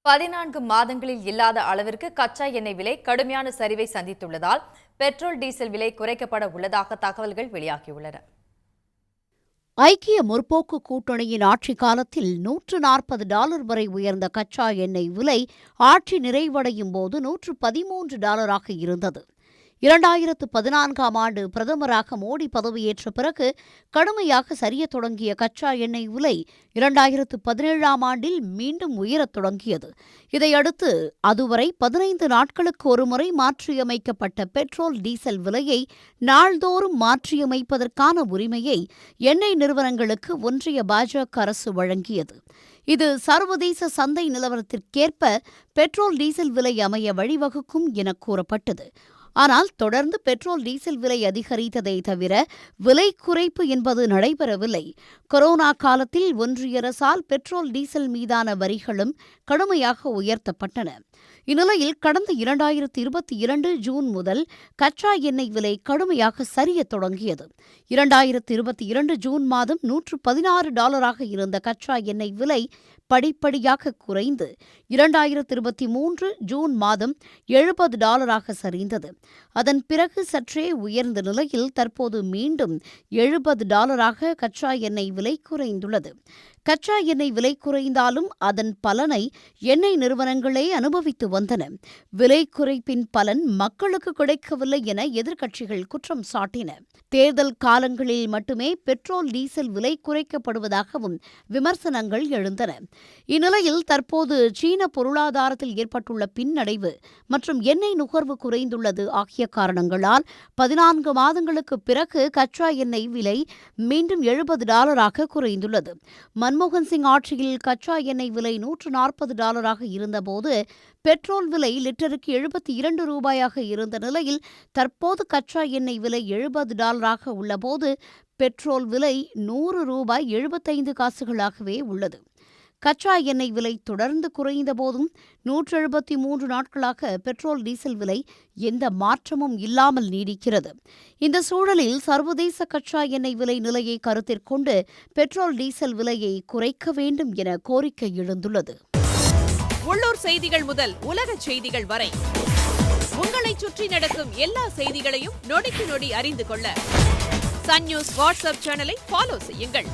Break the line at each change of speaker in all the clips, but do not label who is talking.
14 மாதங்களில் இல்லாத அளவிற்கு கச்சா எண்ணெய் விலை கடுமையான சரிவை சந்தித்துள்ளதால் பெட்ரோல் டீசல் விலை குறைக்கப்பட உள்ளதாக தகவல்கள் வெளியாகியுள்ளன.
ஐக்கிய முற்போக்கு கூட்டணியின் ஆட்சிக் காலத்தில் $140 வரை உயர்ந்த கச்சா எண்ணெய் விலை ஆட்சி நிறைவடையும் போது $113 இருந்தது. 2014ஆம் ஆண்டு பிரதமராக மோடி பதவியேற்ற பிறகு கடுமையாக சரியத் தொடங்கிய கச்சா எண்ணெய் விலை 2017ஆம் ஆண்டில் மீண்டும் உயரத் தொடங்கியது. இதையடுத்து அதுவரை 15 நாட்களுக்கு ஒருமுறை மாற்றியமைக்கப்பட்ட பெட்ரோல் டீசல் விலையை நாள்தோறும் மாற்றியமைப்பதற்கான உரிமையை எண்ணெய் நிறுவனங்களுக்கு ஒன்றிய பாஜக அரசு வழங்கியது. இது சர்வதேச சந்தை நிலவரத்திற்கேற்ப பெட்ரோல் டீசல் விலை அமைய வழிவகுக்கும் என கூறப்பட்டது. ஆனால் தொடர்ந்து பெட்ரோல் டீசல் விலை அதிகரித்ததை தவிர விலை குறைப்பு என்பது நடைபெறவில்லை. கொரோனா காலத்தில் ஒன்றிய அரசால் பெட்ரோல் டீசல் மீதான வரிகளும் கடுமையாக உயர்த்தப்பட்டன. இந்நிலையில் கடந்த 2022 ஜூன் முதல் கச்சா எண்ணெய் விலை கடுமையாக சரியத் தொடங்கியது. 2022 ஜூன் மாதம் $116 இருந்த கச்சா எண்ணெய் விலை படிப்படியாக குறைந்து 2023 ஜூன் மாதம் $70 சரிந்தது. அதன் பிறகு சற்றே உயர்ந்த நிலையில் தற்போது மீண்டும் $70 கச்சா எண்ணெய் விலை குறைந்துள்ளது. கச்சா எண்ணெய் விலை குறைந்தாலும் அதன் பலனை எண்ணெய் நிறுவனங்களே அனுபவித்து வந்தன. விலை குறைப்பின் பலன் மக்களுக்கு கிடைக்கவில்லை என எதிர்க்கட்சிகள் குற்றம் சாட்டின. தேர்தல் காலங்களில் மட்டுமே பெட்ரோல் டீசல் விலை குறைக்கப்படுவதாகவும் விமர்சனங்கள் எழுந்தன. இந்நிலையில் தற்போது சீன பொருளாதாரத்தில் ஏற்பட்டுள்ள பின்னடைவு மற்றும் எண்ணெய் நுகர்வு குறைந்துள்ளது ஆகிய காரணங்களால் 14 மாதங்களுக்கு பிறகு கச்சா எண்ணெய் விலை மீண்டும் $70 குறைந்துள்ளது. மன்மோகன் சிங் ஆட்சியில் கச்சா எண்ணெய் விலை $140 இருந்தபோது பெட்ரோல் விலை லிட்டருக்கு $72 இருந்த நிலையில் தற்போது கச்சா எண்ணெய் விலை $70 உள்ளபோது பெட்ரோல் விலை $100.75 உள்ளது. கச்சா எண்ணெய் விலை தொடர்ந்து குறைந்த போதும் 173 நாட்களாக பெட்ரோல் டீசல் விலை எந்த மாற்றமும் இல்லாமல் நீடிக்கிறது. இந்த சூழலில் சர்வதேச கச்சா எண்ணெய் விலை நிலையை கருத்திற்கொண்டு பெட்ரோல் டீசல் விலையை குறைக்க வேண்டும் என கோரிக்கை எழுந்துள்ளது.
உள்ளூர் செய்திகள் முதல் உலக செய்திகள் வரை உங்களை சுற்றி நடக்கும் எல்லா செய்திகளையும் நொடிக்கு நொடி அறிந்து கொள்ள சன் நியூஸ் வாட்ஸ்அப் சேனலை ஃபாலோ செய்யுங்கள்.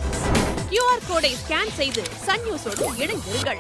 QR கோடை ஸ்கேன் செய்து சன் நியூஸோடு இணைந்திருங்கள்.